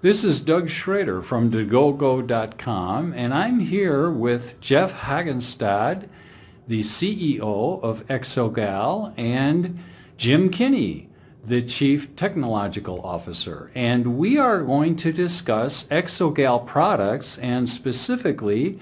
This is Doug Schrader from Dagogo.com, and I'm here with Jeff Hagenstad, the CEO of Exogal, and Jim Kinney, the Chief Technological Officer. And we are going to discuss Exogal products and specifically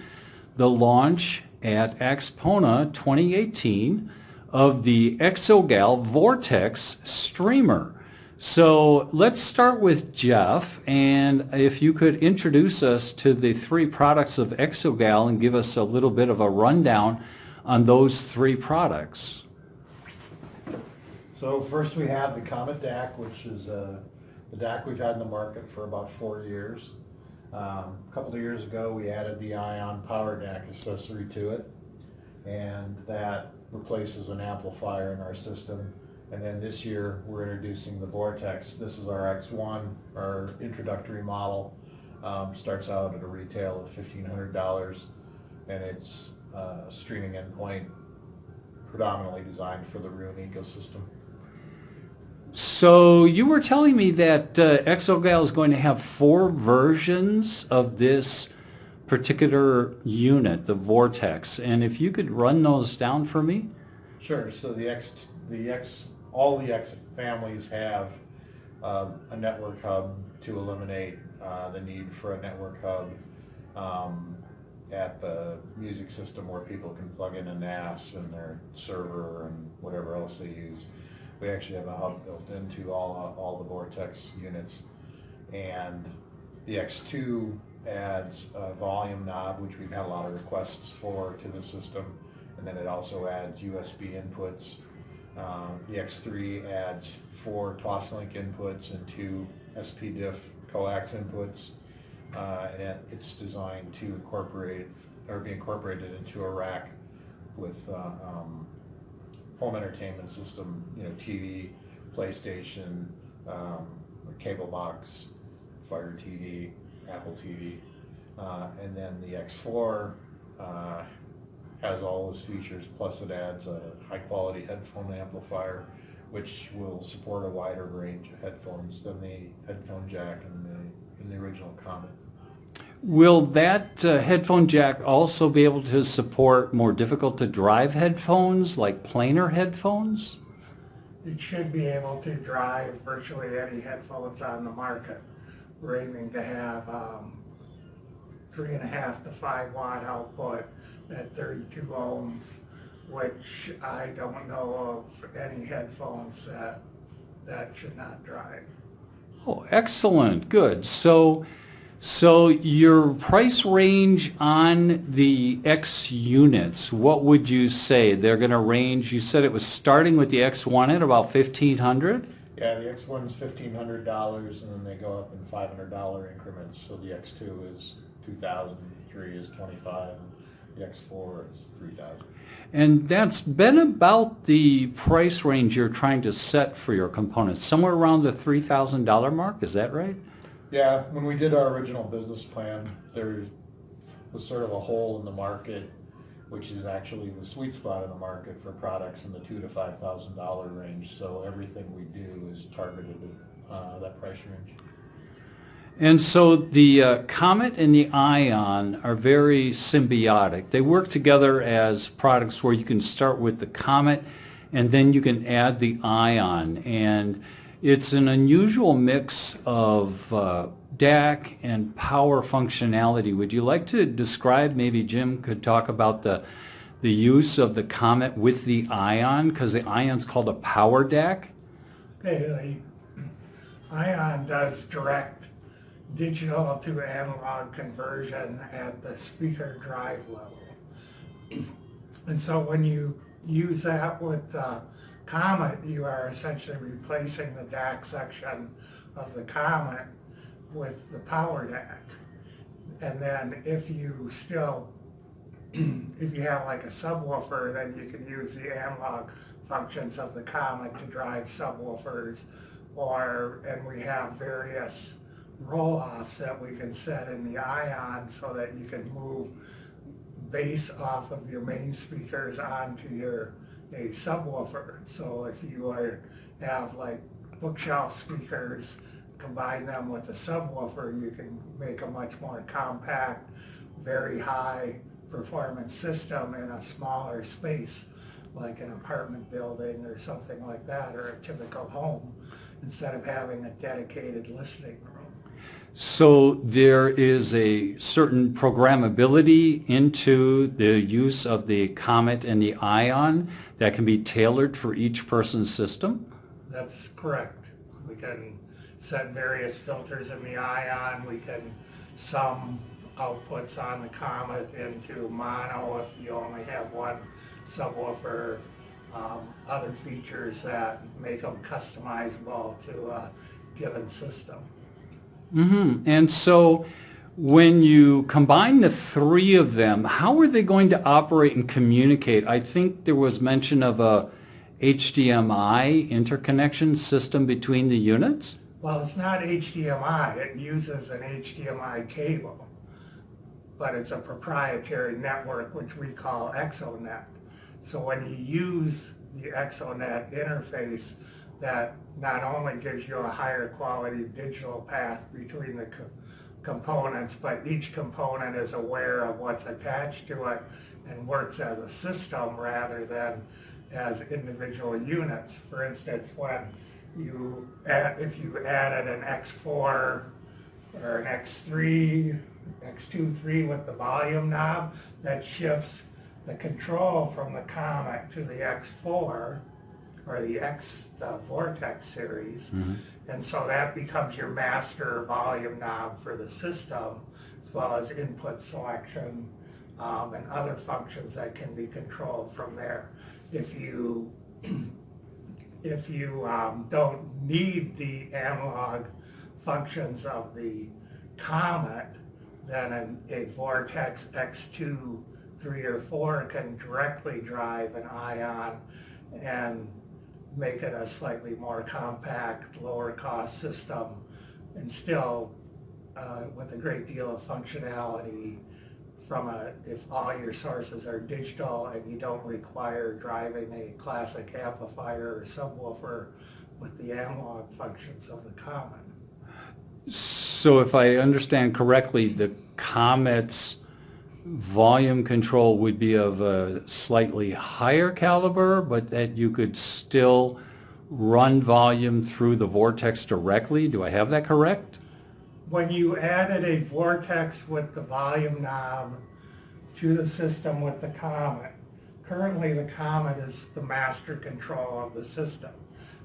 the launch at Axpona 2018 of the Exogal Vortex streamer. So let's start with Jeff, and if you could introduce us to the three products of Exogal and give us a little bit of a rundown on those three products. So first we have the Comet DAC, which is the DAC we've had in the market for about 4 years. A couple of years ago we added the Ion Power DAC accessory to it, and that replaces an amplifier in our system. And then this year we're introducing the Vortex. This is our X1, our introductory model. Starts out at a retail of $1,500, and it's a streaming endpoint predominantly designed for the Roon ecosystem. So you were telling me that Exogal is going to have 4 versions of this particular unit, the Vortex, and if you could run those down for me? Sure. So all the X families have a network hub to eliminate the need for a network hub at the music system where people can plug in a NAS and their server and whatever else they use. We actually have a hub built into all the Vortex units. And the X2 adds a volume knob, which we've had a lot of requests for to the system. And then it also adds USB inputs. The X3 adds 4 Toslink inputs and 2 SPDIF coax inputs. And it's designed to incorporate or be incorporated into a rack with home entertainment system, TV, PlayStation, cable box, Fire TV, Apple TV, and then the X4 has all those features, plus it adds a high-quality headphone amplifier, which will support a wider range of headphones than the headphone jack in the original Comet. Will that headphone jack also be able to support more difficult to drive headphones, like planar headphones? It should be able to drive virtually any headphones on the market. We're aiming to have 3.5 to 5 watt output at 32 ohms, which I don't know of any headphones that should not drive. Oh, excellent. Good. So your price range on the X units, what would you say? They're going to range, you said it was starting with the X1 at about $1,500? Yeah, the X1 is $1,500, and then they go up in $500 increments. So the X2 is $2,000, the 3 is $2,500, and the X4 is $3,000. And that's been about the price range you're trying to set for your components, somewhere around the $3,000 mark, is that right? Yeah, when we did our original business plan, there was sort of a hole in the market, which is actually the sweet spot in the market for products in the $2,000 to $5,000 range. So everything we do is targeted at that price range. And so the Comet and the Ion are very symbiotic. They work together as products where you can start with the Comet and then you can add the Ion. And it's an unusual mix of DAC and power functionality. Would you like to describe, maybe Jim could talk about the use of the Comet with the Ion, because the Ion's called a power DAC? Okay, the Ion does direct digital to analog conversion at the speaker drive level. And so when you use that with the Comet, you are essentially replacing the DAC section of the Comet with the power DAC. And then if you have like a subwoofer, then you can use the analog functions of the Comet to drive subwoofers, and we have various roll-offs that we can set in the Ion so that you can move bass off of your main speakers onto a subwoofer. So if you have like bookshelf speakers combine them with a subwoofer, you can make a much more compact, very high performance system in a smaller space, like an apartment building or something like that, or a typical home, instead of having a dedicated listening room. So there is a certain programmability into the use of the Comet and the Ion that can be tailored for each person's system? That's correct. We can set various filters in the Ion. We can sum outputs on the Comet into mono if you only have one subwoofer. Other features that make them customizable to a given system. Mm-hmm. And so when you combine the three of them, how are they going to operate and communicate? I think there was mention of a HDMI interconnection system between the units? Well, it's not HDMI. It uses an HDMI cable, but it's a proprietary network which we call ExoNet. So when you use the ExoNet interface, that not only gives you a higher quality digital path between the components, but each component is aware of what's attached to it and works as a system rather than as individual units. For instance, when if you added an X4 or an X3, X2, with the volume knob, that shifts the control from the Comet to the X4 or the Vortex series. Mm-hmm. And so that becomes your master volume knob for the system, as well as input selection and other functions that can be controlled from there. If you don't need the analog functions of the Comet, then a Vortex X2, 3, or 4 can directly drive an Ion and make it a slightly more compact, lower cost system, and still with a great deal of functionality if all your sources are digital and you don't require driving a classic amplifier or subwoofer with the analog functions of the Comet. So if I understand correctly, the Comet's volume control would be of a slightly higher caliber, but that you could still run volume through the Vortex directly. Do I have that correct? When you added a Vortex with the volume knob to the system with the Comet, currently the Comet is the master control of the system.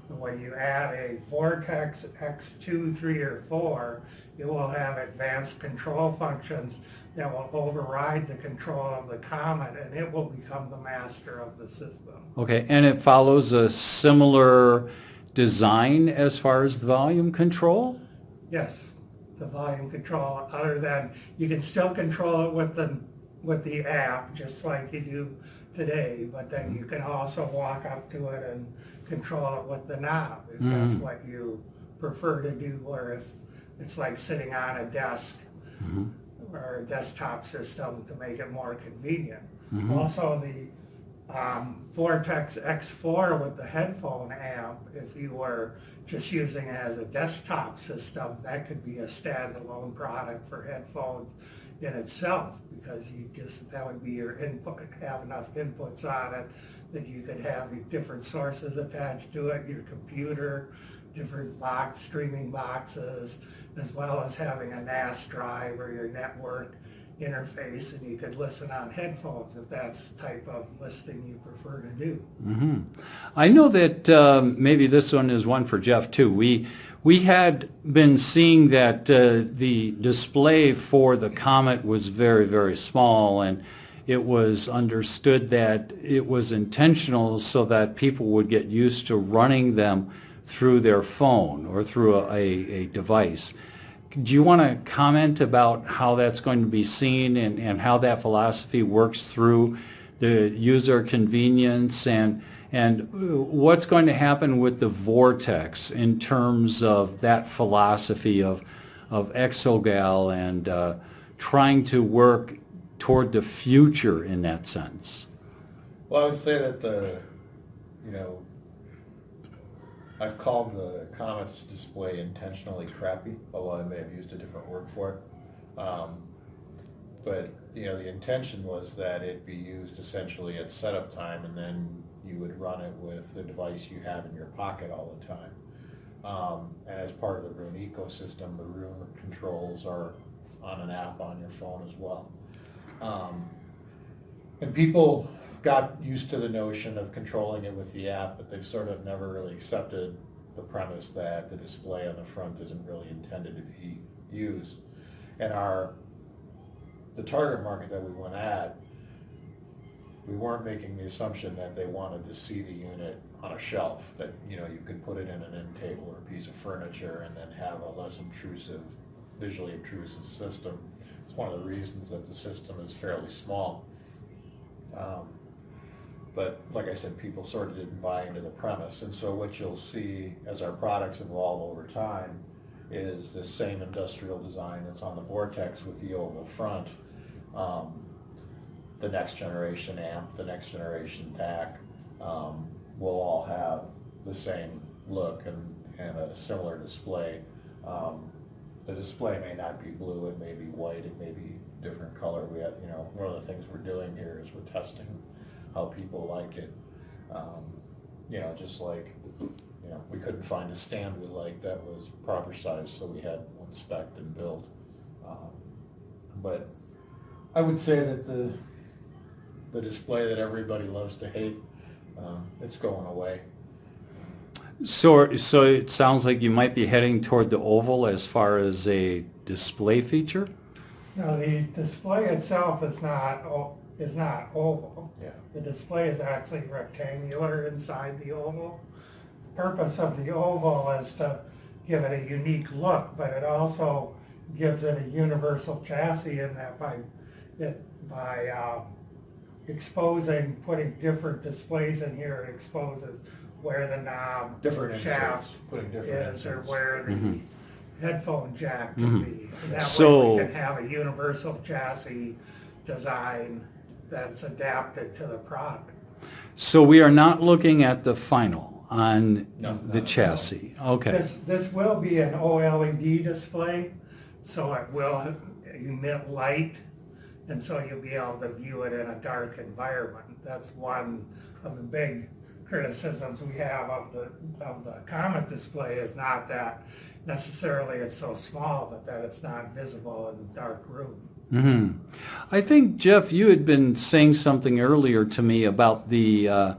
And when you add a Vortex X2, 3, or 4, it will have advanced control functions that will override the control of the Comet, and it will become the master of the system. Okay, and it follows a similar design as far as the volume control? Yes. The volume control, other than you can still control it with the app just like you do today, but then you can also walk up to it and control it with the knob if that's what you prefer to do, or if it's like sitting on a desk or a desktop system to make it more convenient. Also the Vortex X4 with the headphone amp, if you were just using it as a desktop system, that could be a standalone product for headphones in itself, because that would be your input, have enough inputs on it that you could have different sources attached to it, your computer, different streaming boxes, as well as having a NAS drive or your network interface, and you could listen on headphones if that's the type of listening you prefer to do. I know that maybe this one is one for Jeff too. We had been seeing that the display for the Comet was very, very small, and it was understood that it was intentional so that people would get used to running them through their phone or through a device. Do you want to comment about how that's going to be seen and how that philosophy works through the user convenience, and what's going to happen with the Vortex in terms of that philosophy of Exogal and trying to work toward the future in that sense? Well, I would say that I've called the Comet's display intentionally crappy, although I may have used a different word for it. But, you know, the intention was that it be used essentially at setup time, and then you would run it with the device you have in your pocket all the time. And as part of the Roon ecosystem, the Roon controls are on an app on your phone as well. And people got used to the notion of controlling it with the app, but they've sort of never really accepted the premise that the display on the front isn't really intended to be used. And the target market that we went at, we weren't making the assumption that they wanted to see the unit on a shelf, that, you know, you could put it in an end table or a piece of furniture and then have a less intrusive, visually intrusive system. It's one of the reasons that the system is fairly small. But like I said, people sort of didn't buy into the premise. And so what you'll see as our products evolve over time is this same industrial design that's on the Vortex with the oval front. The next generation amp, the next generation DAC will all have the same look and a similar display. The display may not be blue, it may be white, it may be different color. We have, you know, one of the things we're doing here is we're testing how people like it. You know, just like, you know, we couldn't find a stand we liked that was proper size, so we had one spec'd and built. But I would say that the display that everybody loves to hate, it's going away. So it sounds like you might be heading toward the oval as far as a display feature? No, the display itself is not oval. Yeah. The display is actually rectangular inside the oval. The purpose of the oval is to give it a unique look, but it also gives it a universal chassis in that by exposing, putting different displays in here, it exposes where the knob, Different shaft inserts, putting different is, or inserts. where the headphone jack can be. And that So- way we can have a universal chassis design that's adapted to the product. So we are not looking at the final on No, the no. chassis? Okay. This will be an OLED display, so it will emit light, and so you'll be able to view it in a dark environment. That's one of the big criticisms we have of the Comet display, is not that necessarily it's so small, but that it's not visible in a dark room. I think, Jeff, you had been saying something earlier to me about the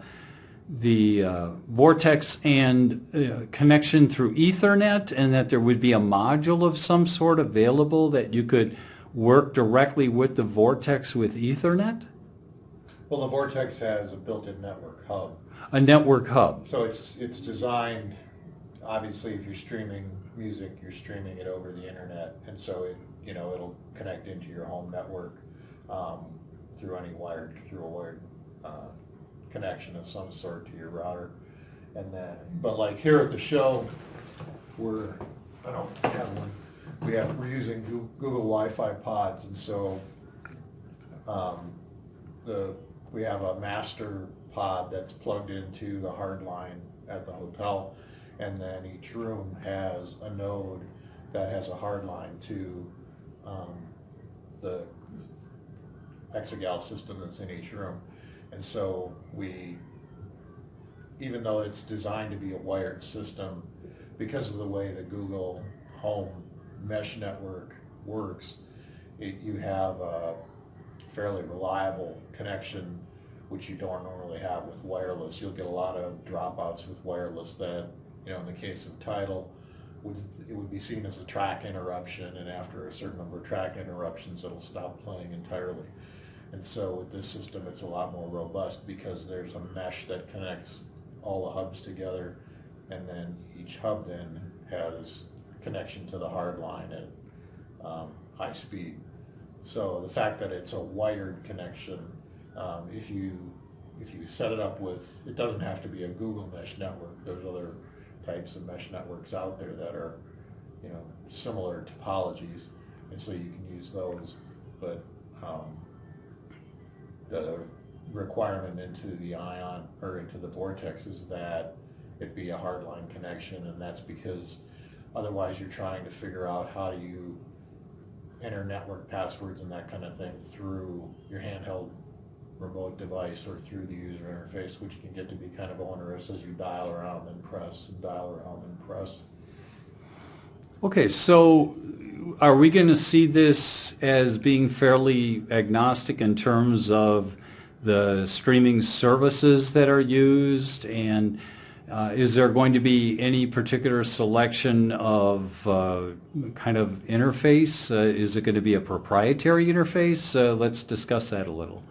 Vortex and connection through Ethernet, and that there would be a module of some sort available that you could work directly with the Vortex with Ethernet? Well, the Vortex has a built-in network hub. A network hub. So it's designed, obviously, if you're streaming music, you're streaming it over the internet, and so it'll connect into your home network through a wired connection of some sort to your router. And then, but like here at the show, I don't have one. We're using Google Wi-Fi pods, and so we have a master pod that's plugged into the hard line at the hotel, and then each room has a node that has a hard line to the Exogal system that's in each room. And so even though it's designed to be a wired system, because of the way the Google Home mesh network works, you have a fairly reliable connection, which you don't normally have with wireless. You'll get a lot of dropouts with wireless that, in the case of Tidal, it would be seen as a track interruption, and after a certain number of track interruptions, it'll stop playing entirely. And so with this system, it's a lot more robust because there's a mesh that connects all the hubs together, and then each hub then has connection to the hard line at high speed. So the fact that it's a wired connection, if you set it up with, it doesn't have to be a Google mesh network. There's other types of mesh networks out there that are, similar topologies, and so you can use those. But the requirement into the Ion or into the Vortex is that it be a hardline connection, and that's because otherwise you're trying to figure out how do you enter network passwords and that kind of thing through your handheld remote device or through the user interface, which can get to be kind of onerous as you dial around and press and dial around and press. Okay, so are we going to see this as being fairly agnostic in terms of the streaming services that are used, and is there going to be any particular selection of kind of interface? Is it going to be a proprietary interface? Let's discuss that a little.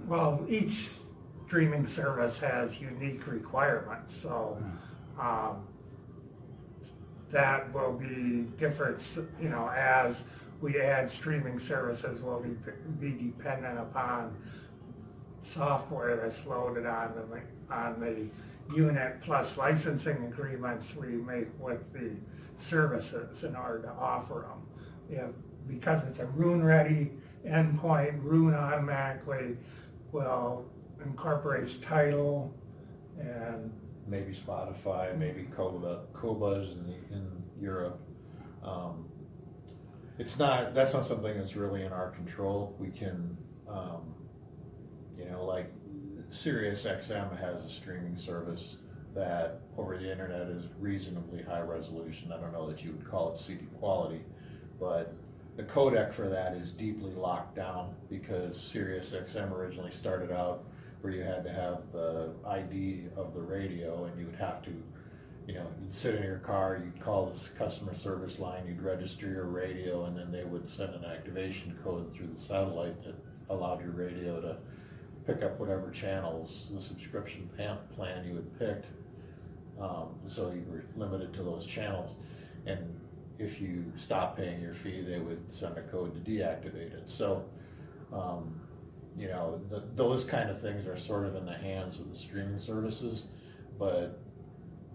Well, each streaming service has unique requirements, so that will be different, you know, as we add streaming services will be dependent upon software that's loaded on the unit, plus licensing agreements we make with the services in order to offer them. Because it's a Rune-ready endpoint, Rune automatically will incorporates Tidal and Maybe Spotify, maybe Qobuz in Europe. That's not something that's really in our control. We can, like Sirius XM has a streaming service that over the internet is reasonably high resolution. I don't know that you would call it CD quality, but the codec for that is deeply locked down because Sirius XM originally started out where you had to have the ID of the radio, and you would have to, you'd sit in your car, you'd call this customer service line, you'd register your radio, and then they would send an activation code through the satellite that allowed your radio to pick up whatever channels, the subscription plan you had picked. So you were limited to those channels. And if you stopped paying your fee, they would send a code to deactivate it. So, those kind of things are sort of in the hands of the streaming services, but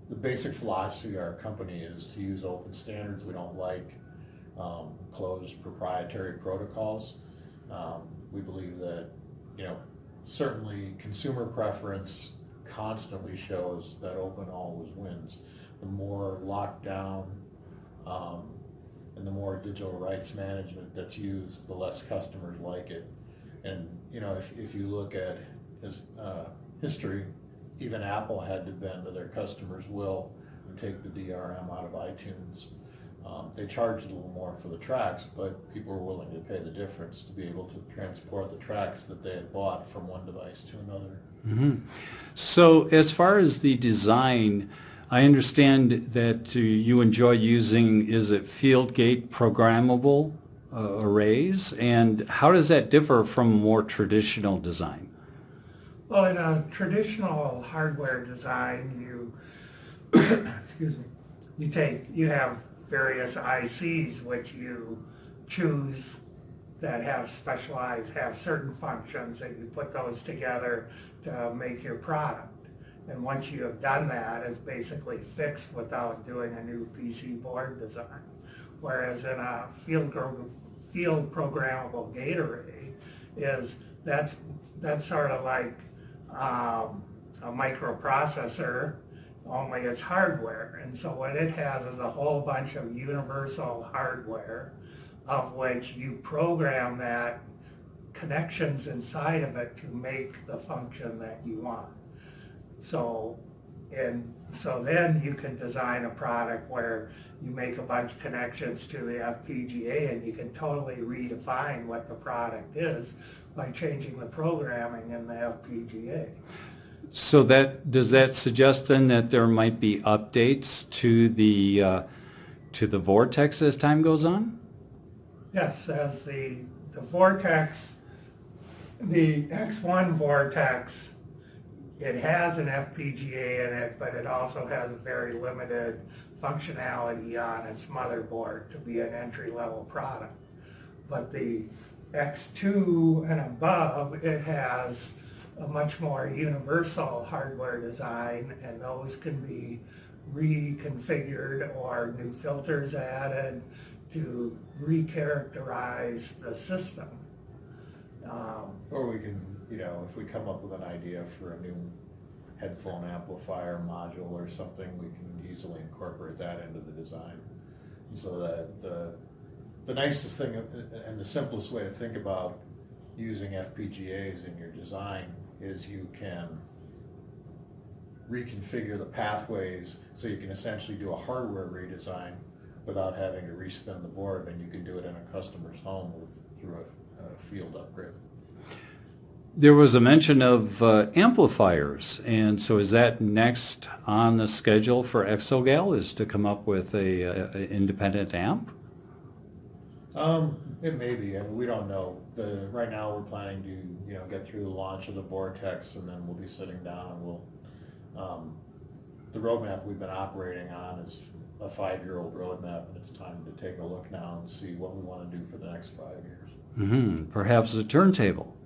the basic philosophy of our company is to use open standards. We don't like closed proprietary protocols. We believe that, certainly consumer preference constantly shows that open always wins. The more locked down and the more digital rights management that's used, the less customers like it. And if you look at history, even Apple had to bend to their customers' will and take the DRM out of iTunes. They charged a little more for the tracks, but people were willing to pay the difference to be able to transport the tracks that they had bought from one device to another. Mm-hmm. So as far as the design, I understand that you enjoy using, is it field gate programmable arrays, and how does that differ from more traditional design? Well, in a traditional hardware design, you have various ICs which you choose that have certain functions, and you put those together to make your product. And once you have done that, it's basically fixed without doing a new PC board design. Whereas in a field programmable gate array, that's sort of like a microprocessor, only it's hardware. And so what it has is a whole bunch of universal hardware of which you program that connections inside of it to make the function that you want. So then you can design a product where you make a bunch of connections to the FPGA, and you can totally redefine what the product is by changing the programming in the FPGA. So does that suggest then that there might be updates to the Vortex as time goes on? Yes, as the Vortex, the X1 Vortex, it has an FPGA in it, but it also has a very limited functionality on its motherboard to be an entry-level product. But the X2 and above, it has a much more universal hardware design, and those can be reconfigured or new filters added to recharacterize the system. Or we can, if we come up with an idea for a new headphone amplifier module or something, we can easily incorporate that into the design. And so that the nicest thing and the simplest way to think about using FPGAs in your design is you can reconfigure the pathways so you can essentially do a hardware redesign without having to respin the board, and you can do it in a customer's home through a field upgrade. There was a mention of amplifiers, and so is that next on the schedule for Exogal, is to come up with a independent amp? It may be. I mean, we don't know. Right now we're planning to get through the launch of the Vortex, and then we'll be sitting down and we'll the roadmap we've been operating on is a 5-year-old roadmap, and it's time to take a look now and see what we want to do for the next 5 years. Mm-hmm. Perhaps a turntable?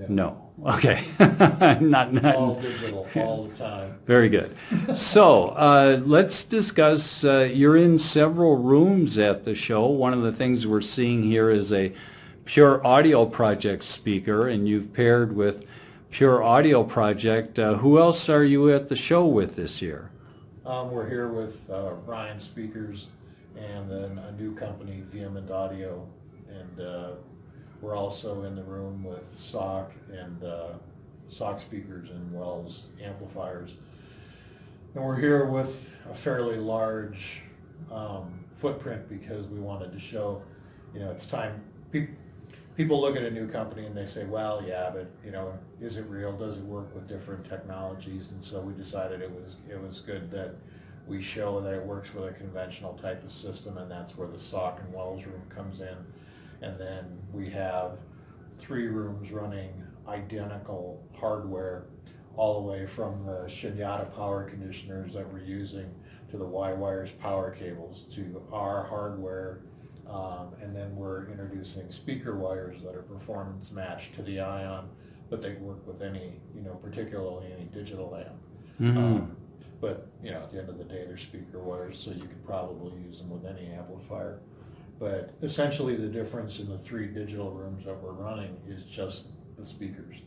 No. Okay. not all digital all the time. Very good. So let's discuss, you're in several rooms at the show. One of the things we're seeing here is a Pure Audio Project speaker, and you've paired with Pure Audio Project. Who else are you at the show with this year? We're here with Ryan Speakers and then a new company, Vehement Audio, and we're also in the room with SOC and SOC speakers and Wells amplifiers. And we're here with a fairly large footprint because we wanted to show, it's time. People look at a new company and they say, well, yeah, but is it real? Does it work with different technologies? And so we decided it was good that we show that it works with a conventional type of system, and that's where the SOC and Wells room comes in. And then we have 3 rooms running identical hardware, all the way from the Shinyata power conditioners that we're using to the Y-Wires power cables to our hardware. And then we're introducing speaker wires that are performance matched to the Ion, but they work with any, particularly any digital amp. Mm-hmm. But at the end of the day, they're speaker wires, so you could probably use them with any amplifier. But essentially the difference in the 3 digital rooms that we're running is just the speakers.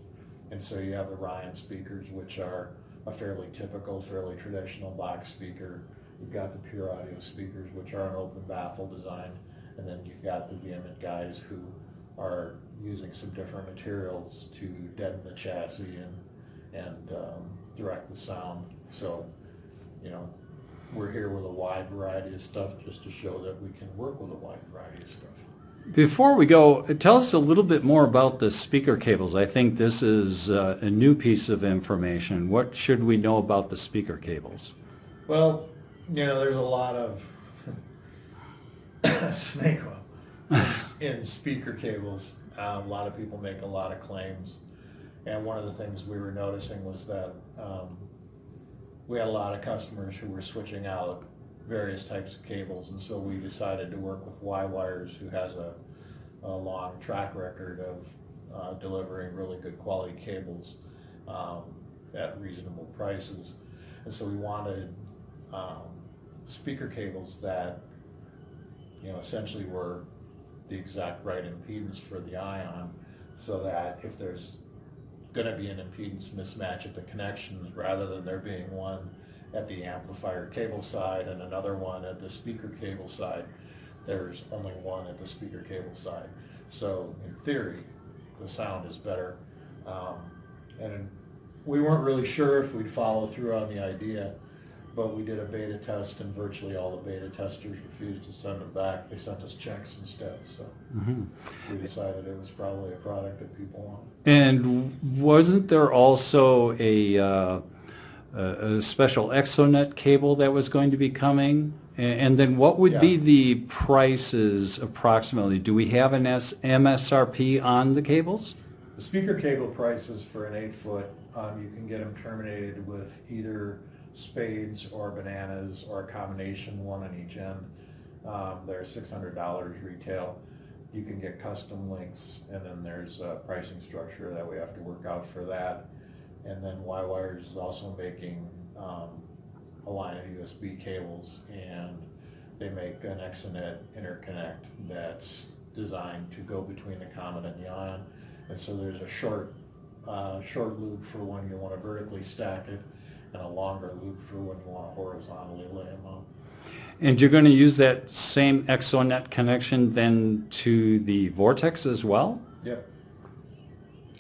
And so you have the Ryan speakers, which are a fairly typical, fairly traditional box speaker. You've got the Pure Audio speakers, which are an open baffle design. And then you've got the Vehement guys who are using some different materials to deaden the chassis and direct the sound. So, we're here with a wide variety of stuff just to show that we can work with a wide variety of stuff. Before we go, tell us a little bit more about the speaker cables. I think this is a new piece of information. What should we know about the speaker cables? Well, there's a lot of snake oil in speaker cables. A lot of people make a lot of claims, and one of the things we were noticing was that we had a lot of customers who were switching out various types of cables, and so we decided to work with Y-Wires, who has a long track record of delivering really good quality cables at reasonable prices. And so we wanted speaker cables that essentially were the exact right impedance for the Ion, so that if there's going to be an impedance mismatch at the connections, rather than there being one at the amplifier cable side and another one at the speaker cable side, there's only one at the speaker cable side. So in theory, the sound is better. And we weren't really sure if we'd follow through on the idea, but we did a beta test, and virtually all the beta testers refused to send them back. They sent us checks instead. So we decided it was probably a product that people wanted. And wasn't there also a special Exonet cable that was going to be coming? And then what would be the prices approximately? Do we have an MSRP on the cables? The speaker cable prices for an 8-foot, you can get them terminated with either spades or bananas or a combination, one on each end. They're $600 retail. You can get custom links, and then there's a pricing structure that we have to work out for that. And then Y-Wires is also making a line of USB cables, and they make an Exonet interconnect that's designed to go between the common and the Ion. And so there's a short loop for when you want to vertically stack it, and a longer loop for when you want to horizontally lay them up. And you're going to use that same ExoNet connection then to the Vortex as well? Yep.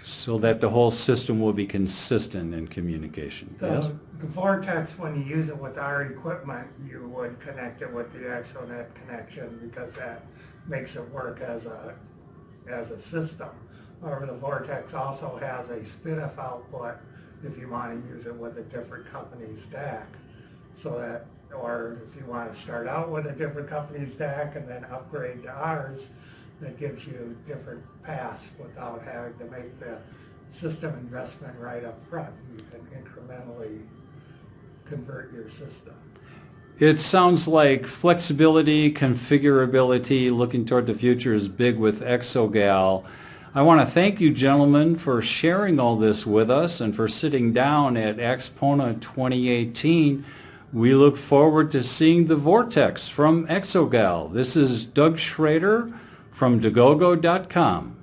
So that the whole system will be consistent in communication, yes? The Vortex, when you use it with our equipment, you would connect it with the ExoNet connection because that makes it work as a system. However, the Vortex also has a spin-off output if you want to use it with a different company stack. So that, or if you want to start out with a different company stack and then upgrade to ours, that gives you different paths without having to make the system investment right up front. You can incrementally convert your system. It sounds like flexibility, configurability, looking toward the future is big with Exogal. I want to thank you gentlemen for sharing all this with us and for sitting down at Axpona 2018. We look forward to seeing the Vortex from Exogal. This is Doug Schrader from Dagogo.com.